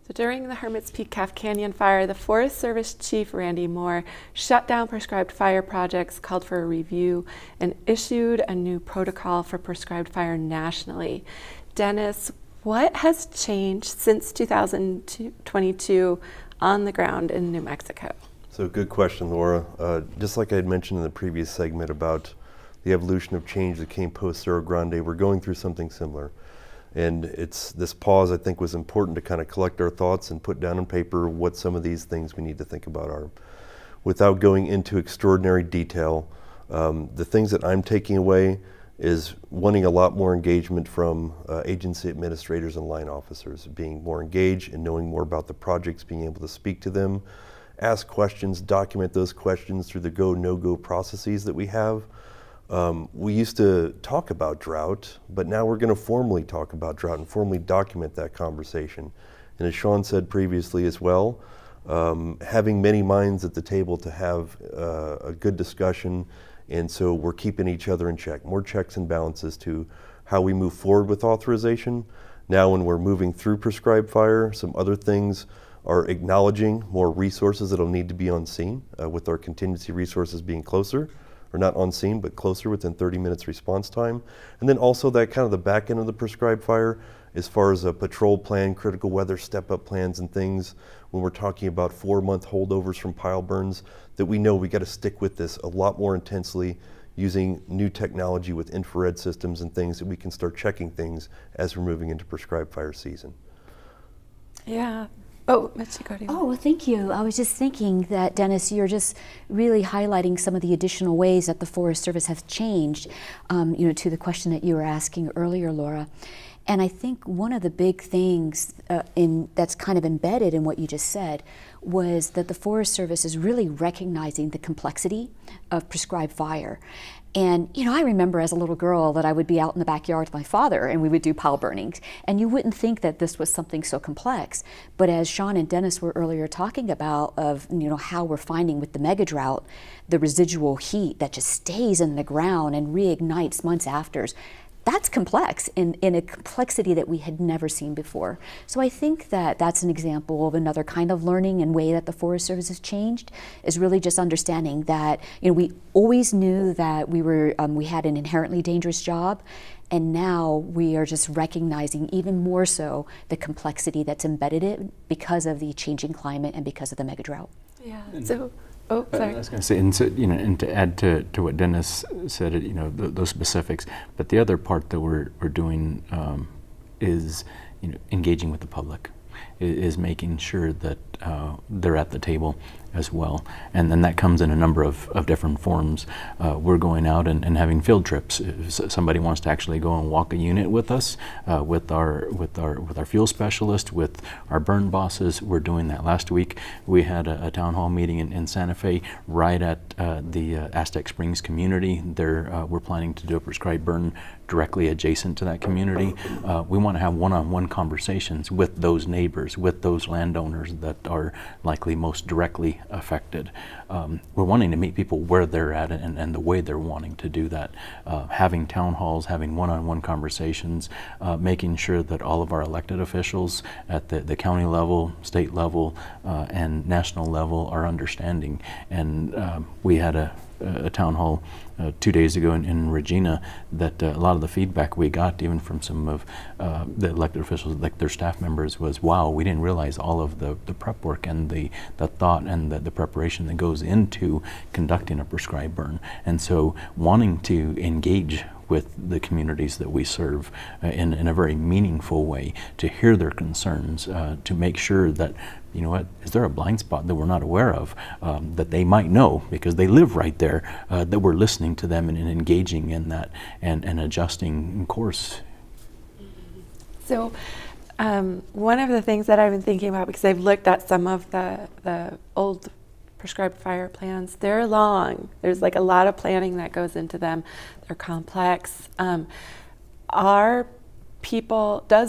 So during the Hermit's Peak Calf Canyon fire, the Forest Service Chief Randy Moore shut down prescribed fire projects, called for a review, and issued a new protocol for prescribed fire nationally. Dennis, what has changed since 2022 on the ground in New Mexico? So good question, Laura. Just like I had mentioned in the previous segment about the evolution of change that came post Cerro Grande, we're going through something similar. And this pause, I think, was important to kind of collect our thoughts and put down on paper what some of these things we need to think about are. Without going into extraordinary detail, the things that I'm taking away is wanting a lot more engagement from agency administrators and line officers, being more engaged and knowing more about the projects, being able to speak to them, ask questions, document those questions through the go, no-go processes that we have. We used to talk about drought, but now we're going to formally talk about drought and formally document that conversation. And as Sean said previously as well, having many minds at the table to have a good discussion, and so we're keeping each other in check. More checks and balances to how we move forward with authorization. Now when we're moving through prescribed fire, some other things are acknowledging more resources that'll need to be on scene, with our contingency resources being closer, or not on scene, but closer within 30 minutes response time. And then also that kind of the back end of the prescribed fire, as far as a patrol plan, critical weather step-up plans and things, when we're talking about 4-month holdovers from pile burns, that we know we got to stick with this a lot more intensely, using new technology with infrared systems and things that we can start checking things as we're moving into prescribed fire season. Yeah. Oh, Mitzi, go ahead. Oh, well, thank you. I was just thinking that, Dennis, you're just really highlighting some of the additional ways that the Forest Service has changed, to the question that you were asking earlier, Laura. And I think one of the big things that's kind of embedded in what you just said was that the Forest Service is really recognizing the complexity of prescribed fire. And, I remember as a little girl that I would be out in the backyard with my father and we would do pile burnings. And you wouldn't think that this was something so complex. But as Sean and Dennis were earlier talking about how we're finding with the mega drought, the residual heat that just stays in the ground and reignites months after, that's complex in a complexity that we had never seen before. So I think that that's an example of another kind of learning and way that the Forest Service has changed, is really just understanding that we always knew that we had an inherently dangerous job, and now we are just recognizing even more so the complexity that's embedded in because of the changing climate and because of the mega drought. Yeah. So. Oh, sorry. I was going to say, and to add to what Dennis said, those specifics. But the other part that we're doing is, engaging with the public, is making sure that they're at the table as well. And then that comes in a number of different forms. We're going out and having field trips. If somebody wants to actually go and walk a unit with us, with our fuel specialist, with our burn bosses, we're doing that. Last week we had a town hall meeting in Santa Fe, right at the Aztec Springs community. There we're planning to do a prescribed burn directly adjacent to that community. We want to have one-on-one conversations with those neighbors, with those landowners that are likely most directly affected. We're wanting to meet people where they're at and the way they're wanting to do that. Having town halls, having one-on-one conversations, making sure that all of our elected officials at the county level, state level, and national level are understanding. And we had a town hall 2 days ago in Regina, that a lot of the feedback we got, even from some of the elected officials, like their staff members, was, wow, we didn't realize all of the prep work and the thought and the preparation that goes into conducting a prescribed burn. And so wanting to engage with the communities that we serve in a very meaningful way, to hear their concerns, to make sure that, is there a blind spot that we're not aware of, that they might know because they live right there, that we're listening to them and engaging in that and adjusting course. So one of the things that I've been thinking about, because I've looked at some of the old prescribed fire plans, they're long. There's like a lot of planning that goes into them. They're complex. Does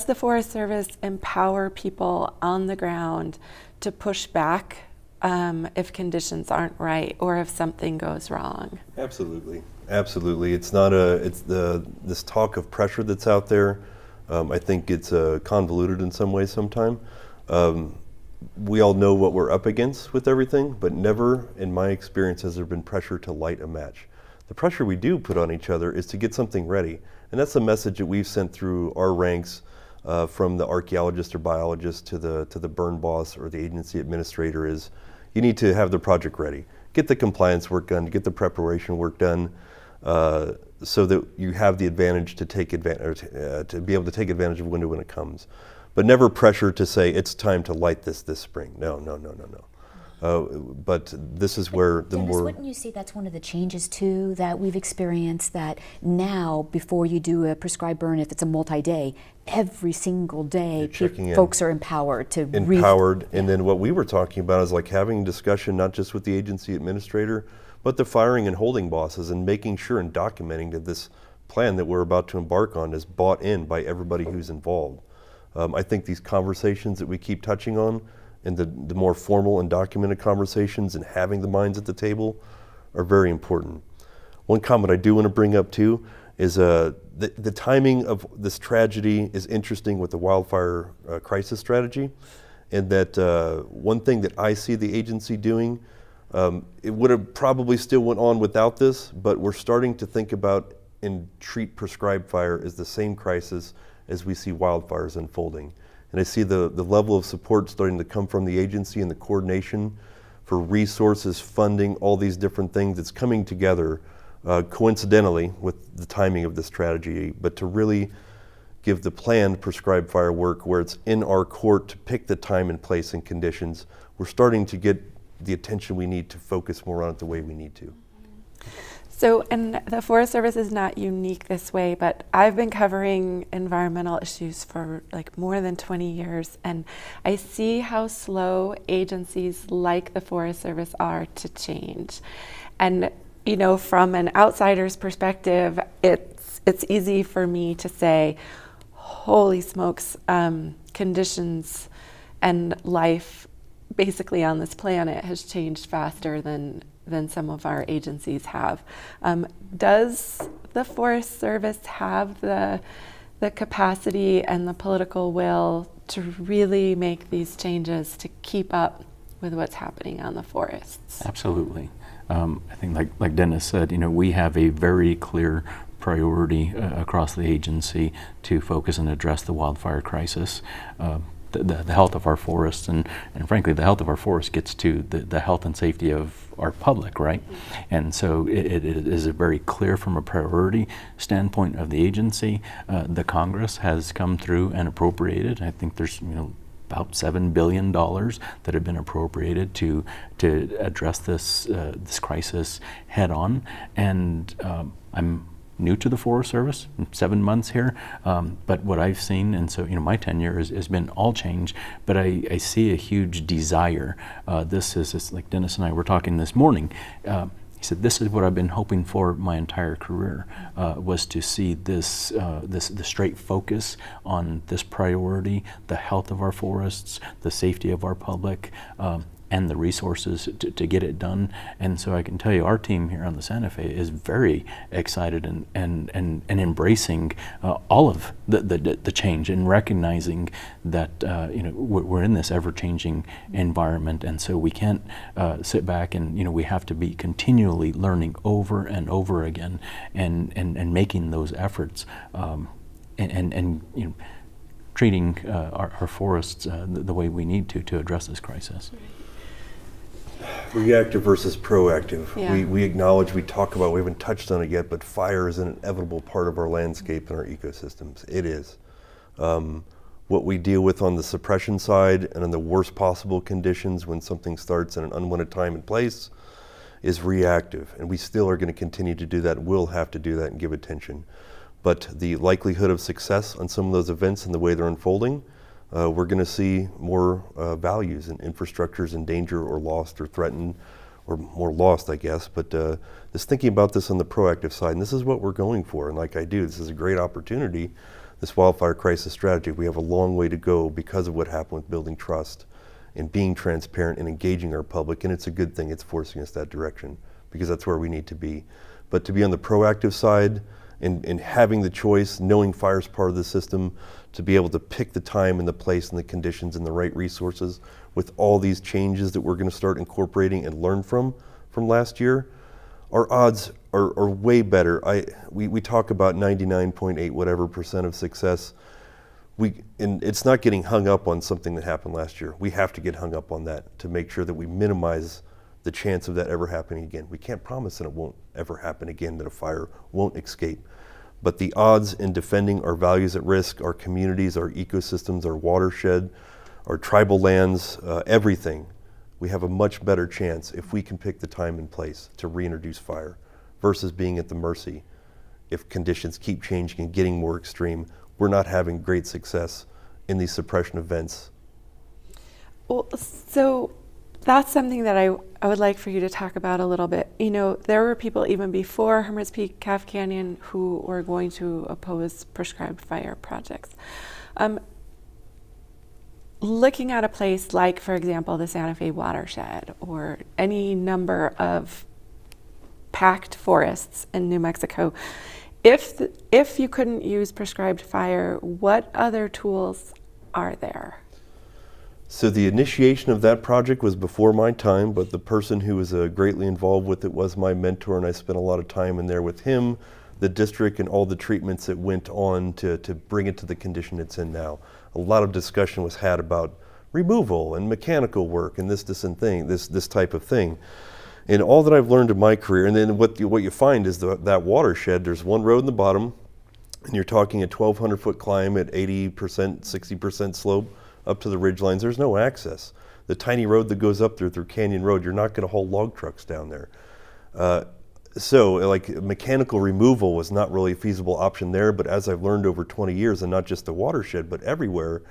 the Forest Service empower people on the ground to push back if conditions aren't right or if something goes wrong? Absolutely. It's this talk of pressure that's out there. I think it's convoluted in some ways sometimes. We all know what we're up against with everything, but never, in my experience, has there been pressure to light a match. The pressure we do put on each other is to get something ready. And that's the message that we've sent through our ranks, from the archaeologist or biologist to the burn boss or the agency administrator, is you need to have the project ready. Get the compliance work done, get the preparation work done, so that you have the advantage to take advantage, to be able to take advantage of window when it comes. But never pressure to say it's time to light this spring. No. But this is where the Dennis, more... wouldn't you say that's one of the changes too that we've experienced, that now before you do a prescribed burn, if it's a multi-day, every single day folks are empowered to And then what we were talking about is like having discussion not just with the agency administrator, but the firing and holding bosses, and making sure and documenting that this plan that we're about to embark on is bought in by everybody who's involved. I think these conversations that we keep touching on, and the more formal and documented conversations and having the minds at the table, are very important. One comment I do want to bring up too is the timing of this tragedy is interesting with the wildfire crisis strategy, and that one thing that I see the agency doing, it would have probably still went on without this, but we're starting to think about and treat prescribed fire as the same crisis as we see wildfires unfolding. And I see the level of support starting to come from the agency and the coordination for resources, funding, all these different things that's coming together coincidentally with the timing of the strategy, but to really give the planned prescribed fire work where it's in our court to pick the time and place and conditions. We're starting to get the attention we need to focus more on it the way we need to. So, and the Forest Service is not unique this way, but I've been covering environmental issues for like more than 20 years, and I see how slow agencies like the Forest Service are to change. And, you know, from an outsider's perspective, it's easy for me to say, holy smokes, conditions and life basically on this planet has changed faster than some of our agencies have. Does the Forest Service have the capacity and the political will to really make these changes to keep up with what's happening on the forests? Absolutely. I think like Dennis said, you know, we have a very clear priority across the agency to focus and address the wildfire crisis. The health of our forests, and frankly, the health of our forests gets to the health and safety of our public, right? And so it is very clear from a priority standpoint of the agency. The Congress has come through and appropriated. I think there's, you know, about $7 billion that have been appropriated to address this crisis head on. And I'm new to the Forest Service, 7 months here, but what I've seen, and so, you know, my tenure has been all change, but I see a huge desire. This is like Dennis and I were talking this morning. He said, this is what I've been hoping for my entire career, was to see the straight focus on this priority, the health of our forests, the safety of our public, and the resources to get it done. And so I can tell you, our team here on the Santa Fe is very excited and embracing all of the change, and recognizing that you know, we're in this ever-changing environment, and so we can't sit back, and you know, we have to be continually learning over and over again, and making those efforts, and you know, treating our forests the way we need to address this crisis. Reactive versus proactive. Yeah. We acknowledge, we talk about, we haven't touched on it yet, but fire is an inevitable part of our landscape and our ecosystems. It is. What we deal with on the suppression side and in the worst possible conditions when something starts in an unwanted time and place is reactive. And we still are going to continue to do that. We'll have to do that and give attention. But the likelihood of success on some of those events and the way they're unfolding, we're going to see more values and infrastructures in danger or lost or threatened, or more lost, I guess. But just thinking about this on the proactive side, and this is what we're going for. And like I do, this is a great opportunity, this wildfire crisis strategy. We have a long way to go because of what happened with building trust and being transparent and engaging our public. And it's a good thing it's forcing us that direction, because that's where we need to be. But to be on the proactive side and having the choice, knowing fire is part of the system, to be able to pick the time and the place and the conditions and the right resources with all these changes that we're going to start incorporating and learn from last year, our odds are way better. We talk about 99.8 whatever percent of success. And it's not getting hung up on something that happened last year. We have to get hung up on that to make sure that we minimize the chance of that ever happening again. We can't promise that it won't ever happen again, that a fire won't escape. But the odds in defending our values at risk, our communities, our ecosystems, our watershed, our tribal lands, everything, we have a much better chance if we can pick the time and place to reintroduce fire versus being at the mercy. If conditions keep changing and getting more extreme, we're not having great success in these suppression events. Well, so that's something that I would like for you to talk about a little bit. You know, there were people even before Hermit's Peak, Calf Canyon, who were going to oppose prescribed fire projects. Looking at a place like, for example, the Santa Fe watershed or any number of packed forests in New Mexico, if you couldn't use prescribed fire, what other tools are there? So the initiation of that project was before my time, but the person who was greatly involved with it was my mentor, and I spent a lot of time in there with him, the district, and all the treatments that went on to bring it to the condition it's in now. A lot of discussion was had about removal and mechanical work and this type of thing. And all that I've learned in my career, and then what you find is that watershed, there's one road in the bottom, and you're talking a 1,200-foot climb at 80%, 60% slope up to the ridge lines. There's no access. The tiny road that goes up there through Canyon Road, you're not going to haul log trucks down there. So like mechanical removal was not really a feasible option there, but as I've learned over 20 years, and not just the watershed, but everywhere,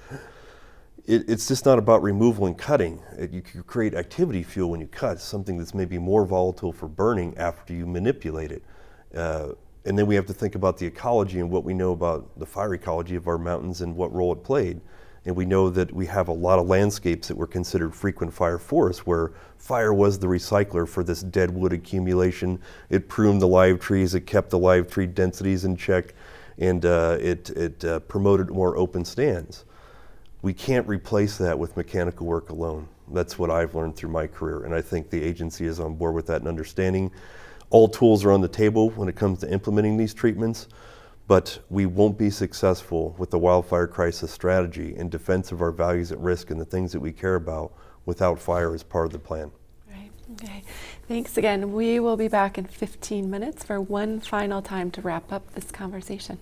it's just not about removal and cutting. You can create activity fuel when you cut, something that's maybe more volatile for burning after you manipulate it. And then we have to think about the ecology and what we know about the fire ecology of our mountains and what role it played. And we know that we have a lot of landscapes that were considered frequent fire forests where fire was the recycler for this dead wood accumulation. It pruned the live trees, it kept the live tree densities in check, and it promoted more open stands. We can't replace that with mechanical work alone. That's what I've learned through my career, and I think the agency is on board with that and understanding. All tools are on the table when it comes to implementing these treatments, but we won't be successful with the wildfire crisis strategy in defense of our values at risk and the things that we care about without fire as part of the plan. Right. Okay. Thanks again. We will be back in 15 minutes for one final time to wrap up this conversation.